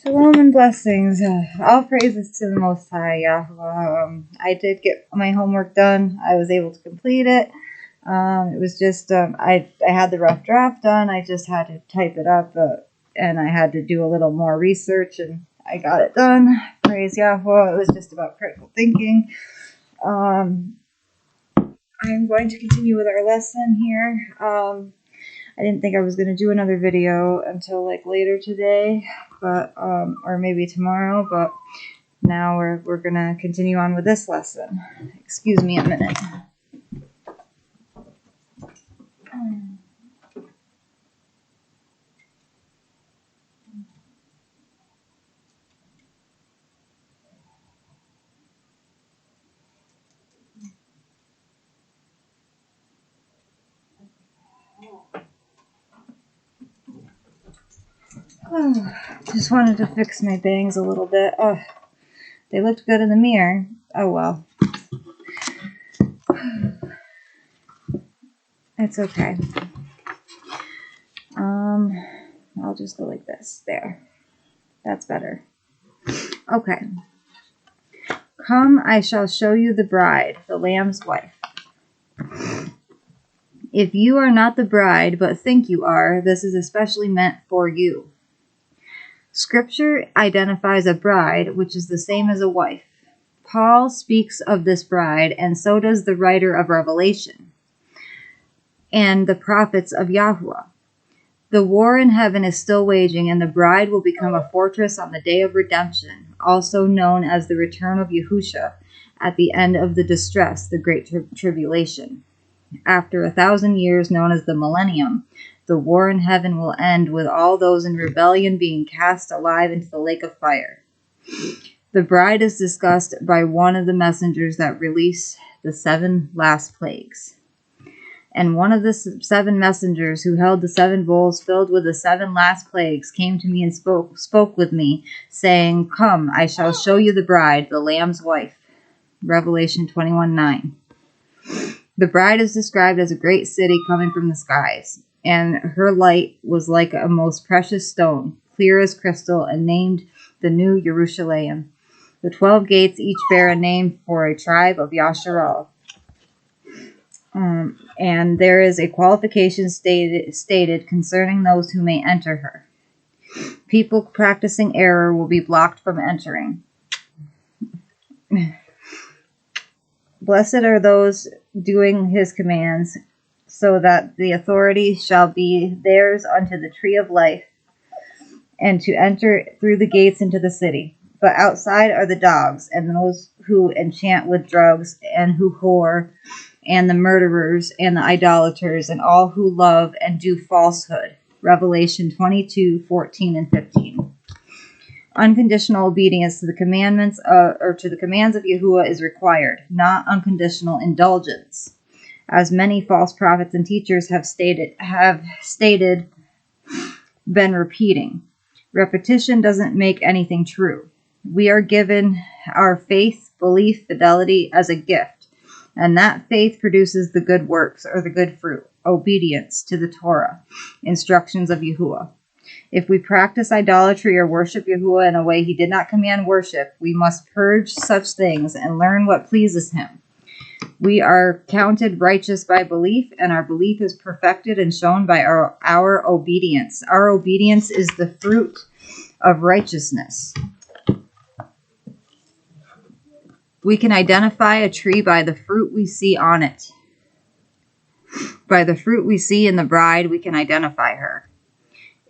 Shalom and blessings. All praises to the Most High, Yahweh. I did get my homework done. I was able to complete it. It was just, I had the rough draft done. I just had to type it up, and I had to do a little more research, and I got it done. Praise Yahweh. It was just about critical thinking. I'm going to continue with our lesson here. I didn't think I was going to do another video until like later today, but or maybe tomorrow, but now we're going to continue on with this lesson. Excuse me a minute. Just wanted to fix my bangs a little bit. Oh, they looked good in the mirror. Oh well. It's okay. I'll just go like this. There. That's better. Okay. Come, I shall show you the bride, the Lamb's wife. If you are not the bride, but think you are, this is especially meant for you. Scripture identifies a bride, which is the same as a wife. Paul speaks of this bride, and so does the writer of Revelation and the prophets of Yahuwah. The war in heaven is still waging, and the bride will become a fortress on the day of redemption, also known as the return of Yahusha at the end of the distress, the great tribulation. After 1,000 years, known as the millennium, the war in heaven will end with all those in rebellion being cast alive into the lake of fire. The bride is discussed by one of the messengers that release the 7 last plagues. And one of the 7 messengers who held the 7 bowls filled with the 7 last plagues came to me and spoke with me, saying, Come, I shall show you the bride, the Lamb's wife. Revelation 21:9. The bride is described as a great city coming from the skies, and her light was like a most precious stone, clear as crystal, and named the New Jerusalem. The 12 gates each bear a name for a tribe of YISHARARAL. And there is a qualification stated concerning those who may enter her. People practicing error will be blocked from entering. Blessed are those doing his commands, so that the authority shall be theirs unto the tree of life, and to enter through the gates into the city. But outside are the dogs, and those who enchant with drugs, and who whore, and the murderers, and the idolaters, and all who love and do falsehood. Revelation 22:14 and 15. Unconditional obedience to the commandments or to the commands of Yahuwah is required, not unconditional indulgence, as many false prophets and teachers have been repeating. Repetition doesn't make anything true. We are given our faith, belief, fidelity as a gift, and that faith produces the good works or the good fruit, obedience to the Torah, instructions of Yahuwah. If we practice idolatry or worship Yahuwah in a way he did not command worship, we must purge such things and learn what pleases him. We are counted righteous by belief, and our belief is perfected and shown by our obedience. Our obedience is the fruit of righteousness. We can identify a tree by the fruit we see on it. By the fruit we see in the bride, we can identify her.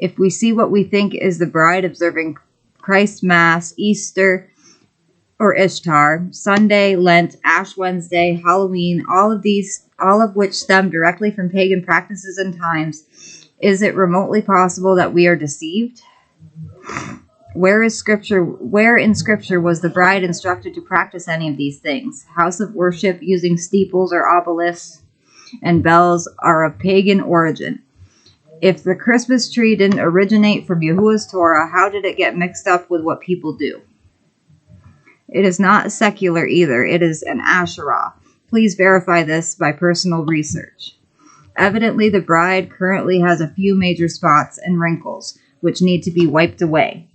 If we see what we think is the bride observing Christ's Mass, Easter, or Ishtar, Sunday, Lent, Ash Wednesday, Halloween, all of which stem directly from pagan practices and times, is it remotely possible that we are deceived? Where in Scripture was the bride instructed to practice any of these things? House of worship using steeples or obelisks and bells are of pagan origin. If the Christmas tree didn't originate from Yahuwah's Torah, how did it get mixed up with what people do? It is not secular either. It is an Asherah. Please verify this by personal research. Evidently, the bride currently has a few major spots and wrinkles, which need to be wiped away.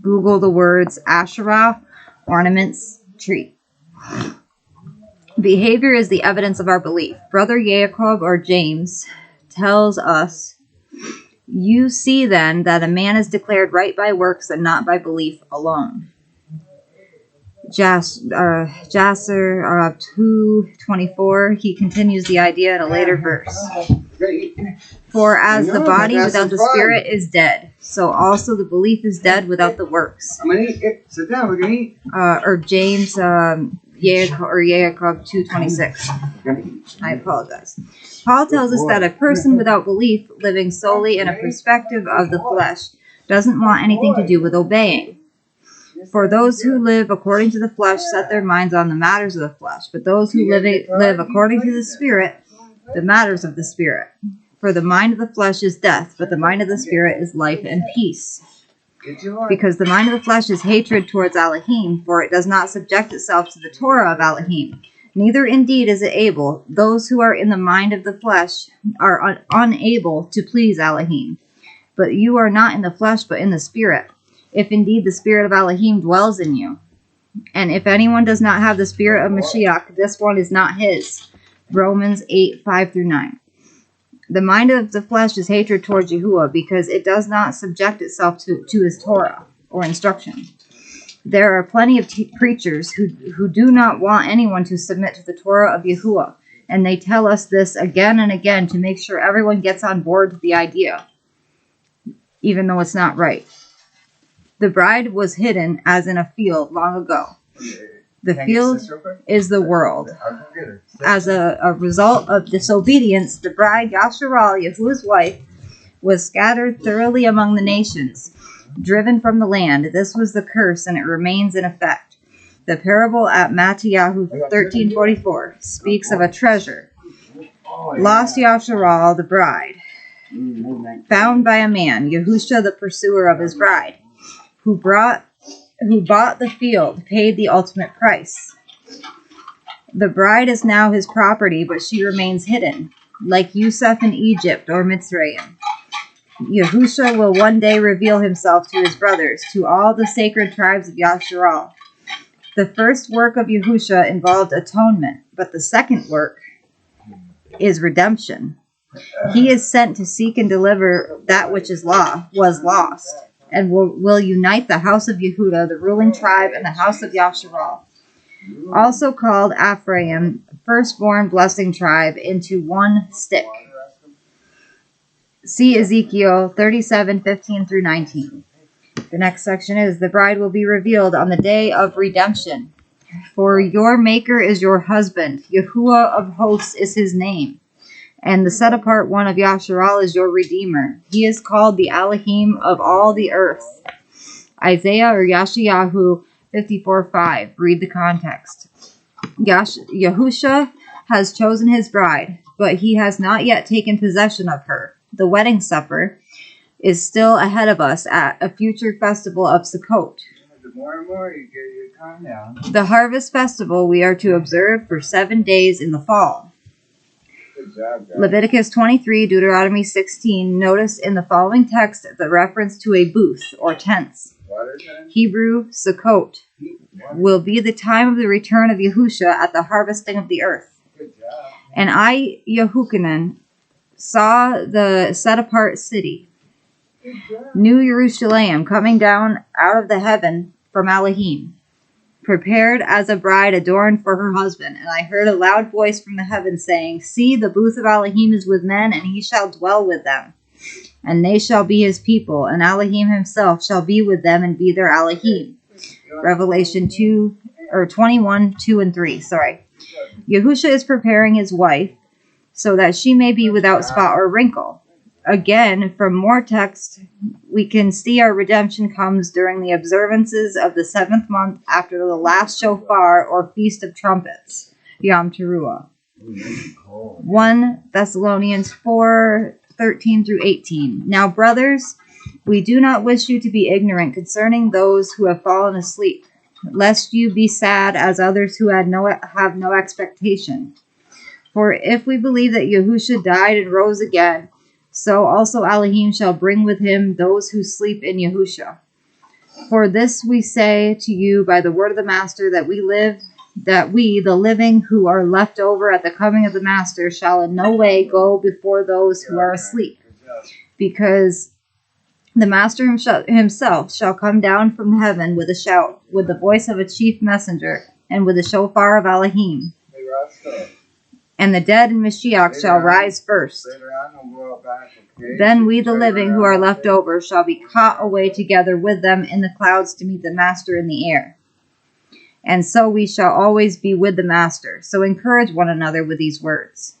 Google the words Asherah, ornaments, tree. Behavior is the evidence of our belief. Brother Jacob or James tells us, you see then that a man is declared right by works and not by belief alone. Jasser 2:24, he continues the idea in a later verse. For as the body without the spirit is dead, so also the belief is dead without the works. I'm gonna eat. Sit down. We're gonna eat. Or James Jacob 2:26. I apologize. Paul tells us that a person without belief, living solely in a perspective of the flesh, doesn't want anything to do with obeying. For those who live according to the flesh set their minds on the matters of the flesh, but those who live according to the Spirit, the matters of the Spirit. For the mind of the flesh is death, but the mind of the Spirit is life and peace. Because the mind of the flesh is hatred towards Elohim, for it does not subject itself to the Torah of Elohim. Neither indeed is it able. Those who are in the mind of the flesh are unable to please Elohim. But you are not in the flesh, but in the Spirit, if indeed the Spirit of Elohim dwells in you. And if anyone does not have the Spirit of Mashiach, this one is not his. Romans 8:5-9. The mind of the flesh is hatred towards Yahuwah, because it does not subject itself to his Torah, or instruction. There are plenty of preachers who do not want anyone to submit to the Torah of Yahuwah, and they tell us this again and again to make sure everyone gets on board with the idea, even though it's not right. The bride was hidden as in a field long ago. The field is the world. As a result of disobedience, the bride, YISHARARAL, Yahuwah's wife, was scattered thoroughly among the nations, driven from the land. This was the curse, and it remains in effect. The parable at Matthew 13:44 speaks of a treasure. Lost YISHARARAL, the bride, found by a man, Yahusha, the pursuer of his bride, who bought the field, paid the ultimate price. The bride is now his property, but she remains hidden, like Yusuf in Egypt or Mitzrayim. Yahusha will one day reveal himself to his brothers, to all the sacred tribes of YISHARARAL. The first work of Yahusha involved atonement, but the second work is redemption. He is sent to seek and deliver that which was lost, and will unite the house of Yehuda, the ruling tribe, and the house of YISHARARAL, also called Ephraim, firstborn blessing tribe, into one stick. See Ezekiel 37:15-19. The next section is, the bride will be revealed on the day of redemption. For your maker is your husband, Yahuwah of hosts is his name, and the set-apart one of YISHARARAL is your redeemer. He is called the Elohim of all the earth. Isaiah or Yeshayahu 54:5. Read the context. Yahusha has chosen his bride, but he has not yet taken possession of her. The wedding supper is still ahead of us at a future festival of Sukkot. The more and more you get your calm down. The harvest festival we are to observe for 7 days in the fall. Good job, guys. Leviticus 23, Deuteronomy 16. Notice in the following text the reference to a booth or tents. Hebrew Sukkot will be the time of the return of Yahusha at the harvesting of the earth. Good job. And I, Yehukanan, saw the set-apart city, New Jerusalem, coming down out of the heaven from Elohim, prepared as a bride adorned for her husband. And I heard a loud voice from the heaven saying, see, the booth of Elohim is with men, and he shall dwell with them. And they shall be his people, and Elohim himself shall be with them and be their Elohim. Revelation 21:2-3. Yahusha is preparing his wife so that she may be without spot or wrinkle. Again, from more text, we can see our redemption comes during the observances of the 7th month after the last shofar or feast of trumpets, Yom Teruah. 1 Thessalonians 4:13-18. Now, brothers, we do not wish you to be ignorant concerning those who have fallen asleep, lest you be sad as others who have no expectation. For if we believe that Yahusha died and rose again, so also Elohim shall bring with him those who sleep in Yahusha. For this we say to you by the word of the Master, that we, the living who are left over at the coming of the Master, shall in no way go before those who are asleep. Because the Master himself shall come down from heaven with a shout, with the voice of a chief messenger, and with the shofar of Elohim. And the dead in Mashiach shall rise first. Then we, the living who are left over, shall be caught away together with them in the clouds to meet the Master in the air. And so we shall always be with the Master. So encourage one another with these words.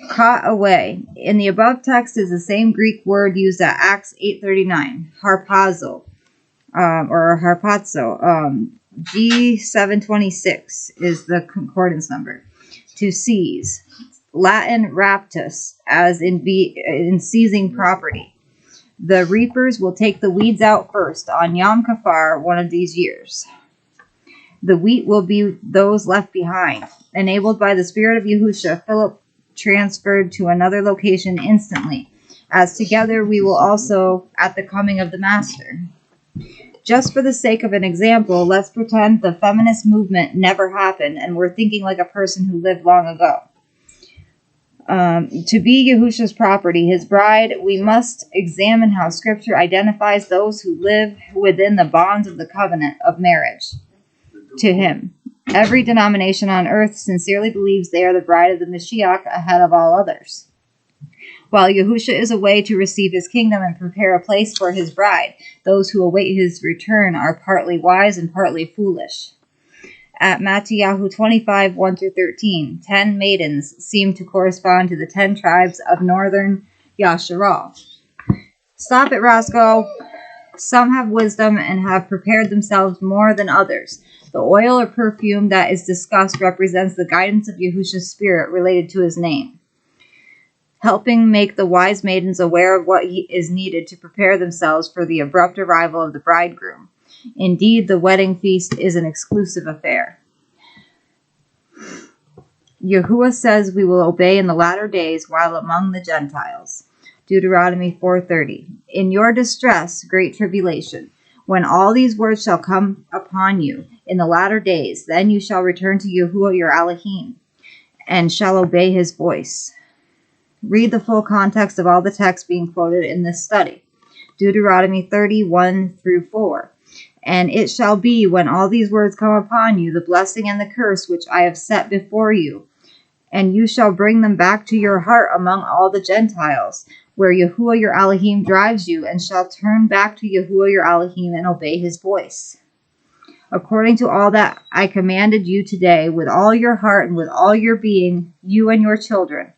Caught away. In the above text is the same Greek word used at Acts 8:39, harpazo, or harpazo. G726 is the concordance number. To seize. Latin raptus, as in seizing property. The reapers will take the weeds out first on Yom Kippur one of these years. The wheat will be those left behind. Enabled by the Spirit of Yahusha, Philip transferred to another location instantly, as together we will also at the coming of the Master. Just for the sake of an example, let's pretend the feminist movement never happened and we're thinking like a person who lived long ago. To be Yahusha's property, his bride, we must examine how Scripture identifies those who live within the bonds of the covenant of marriage to him. Every denomination on earth sincerely believes they are the bride of the Mashiach ahead of all others. While Yahusha is away to receive his kingdom and prepare a place for his bride, those who await his return are partly wise and partly foolish. At Matthew 25, 1-13, 10 maidens seem to correspond to the 10 tribes of northern YISHARARAL. Stop it, Roscoe. Some have wisdom and have prepared themselves more than others. The oil or perfume that is discussed represents the guidance of Yahusha's spirit related to his name, helping make the wise maidens aware of what is needed to prepare themselves for the abrupt arrival of the bridegroom. Indeed, the wedding feast is an exclusive affair. Yahuwah says we will obey in the latter days while among the Gentiles. Deuteronomy 4:30. In your distress, great tribulation, when all these words shall come upon you in the latter days, then you shall return to Yahuwah your Elohim, and shall obey his voice. Read the full context of all the texts being quoted in this study. Deuteronomy 30:1-4. And it shall be, when all these words come upon you, the blessing and the curse which I have set before you, and you shall bring them back to your heart among all the Gentiles, where Yahuwah your Elohim drives you, and shall turn back to Yahuwah your Elohim and obey his voice. According to all that I commanded you today, with all your heart and with all your being, you and your children,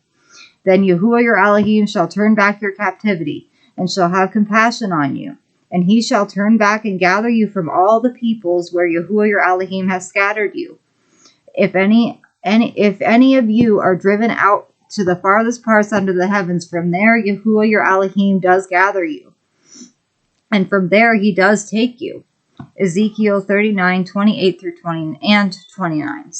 then Yahuwah your Elohim shall turn back your captivity, and shall have compassion on you. And he shall turn back and gather you from all the peoples where Yahuwah your Elohim has scattered you. If any of you are driven out to the farthest parts under the heavens, from there Yahuwah your Elohim does gather you. And from there he does take you. Ezekiel 39:28-20 and 29.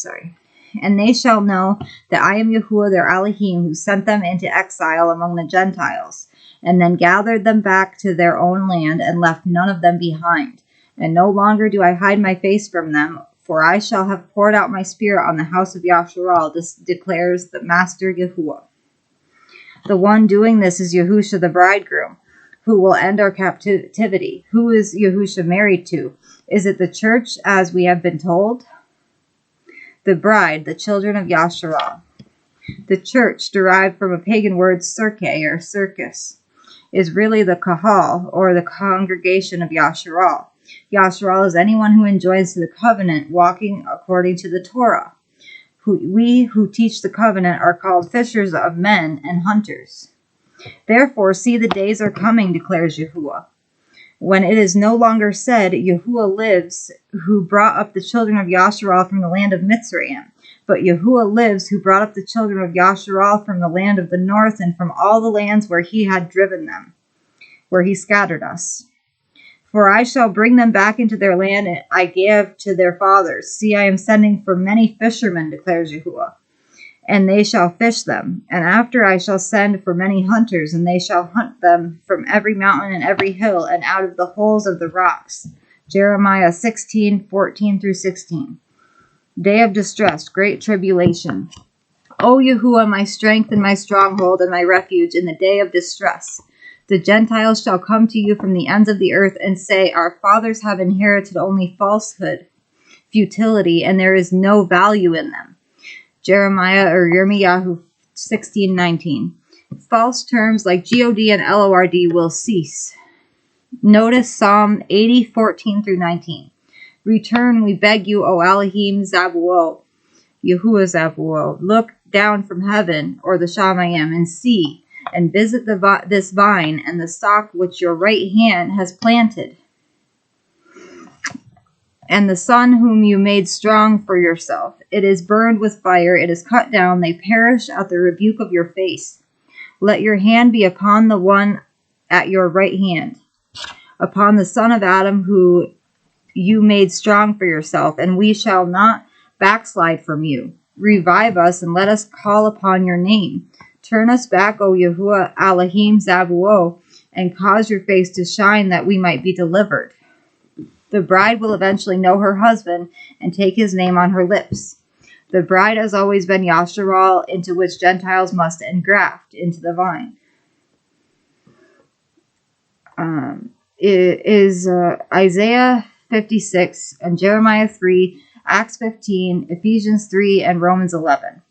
And they shall know that I am Yahuwah their Elohim, who sent them into exile among the Gentiles, and then gathered them back to their own land, and left none of them behind. And no longer do I hide my face from them, for I shall have poured out my spirit on the house of YISHARARAL, this declares the Master Yahuwah. The one doing this is Yahusha the bridegroom, who will end our captivity. Who is Yahusha married to? Is it the church, as we have been told? The bride, the children of YISHARARAL. The church, derived from a pagan word cirque or circus, is really the kahal, or the congregation of YISHARARAL. YISHARARAL is anyone who enjoins the covenant, walking according to the Torah. We who teach the covenant are called fishers of men and hunters. Therefore, see, the days are coming, declares Yahuwah, when it is no longer said, Yahuwah lives, who brought up the children of YISHARARAL from the land of Mitzrayim, but Yahuwah lives, who brought up the children of YISHARARAL from the land of the north, and from all the lands where he had driven them, where he scattered us. For I shall bring them back into their land I gave to their fathers. See, I am sending for many fishermen, declares Yahuwah. and they shall fish them. And after I shall send for many hunters, and they shall hunt them from every mountain and every hill, and out of the holes of the rocks. Jeremiah 16:14-16. Day of distress, great tribulation. O Yahuwah, my strength and my stronghold and my refuge in the day of distress. The Gentiles shall come to you from the ends of the earth and say, our fathers have inherited only falsehood, futility, and there is no value in them. Jeremiah or Yirmiyahu 16:19. False terms like God and Lord will cease. Notice Psalm 80:14-19. Return, we beg you, O Elohim Zabuo, Yahuwah Zabuo. Look down from heaven, or the Shamayim, and see, and visit this vine and the stock which your right hand has planted, and the son whom you made strong for yourself. It is burned with fire, it is cut down, they perish at the rebuke of your face. Let your hand be upon the one at your right hand, upon the son of Adam who you made strong for yourself, and we shall not backslide from you. Revive us, and let us call upon your name. Turn us back, O Yahuwah Elohim Zabuo, and cause your face to shine that we might be delivered. The bride will eventually know her husband and take his name on her lips. The bride has always been YISHARARAL, into which Gentiles must engraft into the vine. It is Isaiah 56 and Jeremiah 3, Acts 15, Ephesians 3, and Romans 11.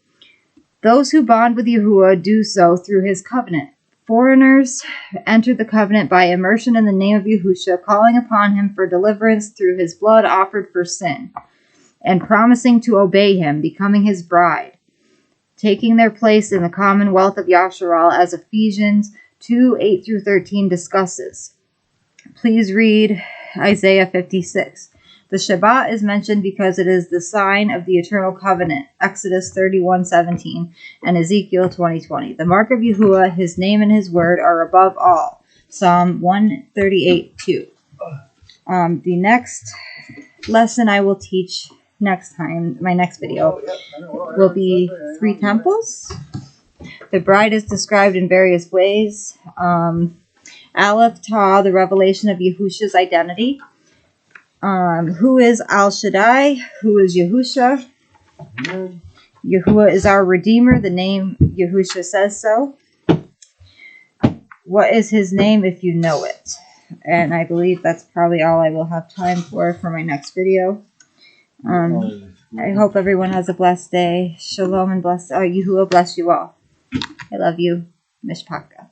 Those who bond with Yahuwah do so through his covenant. Foreigners enter the covenant by immersion in the name of Yahusha, calling upon him for deliverance through his blood offered for sin, and promising to obey him, becoming his bride, taking their place in the commonwealth of YISHARARAL, as Ephesians 2:8-13 discusses. Please read Isaiah 56. The Shabbat is mentioned because it is the sign of the eternal covenant, Exodus 31:17 and Ezekiel 20:20. The mark of Yahuwah, his name and his word, are above all, Psalm 138:2. The next lesson I will teach next time, my next video, will be 3 temples. The bride is described in various ways. Aleph Ta, the revelation of Yahusha's identity. Who is Al Shaddai? Who is Yahusha? Yahuwah is our Redeemer. The name Yahusha says so. What is his name if you know it? And I believe that's probably all I will have time for my next video. I hope everyone has a blessed day. Shalom and bless. Yahuwah bless you all. I love you. Mishpaka.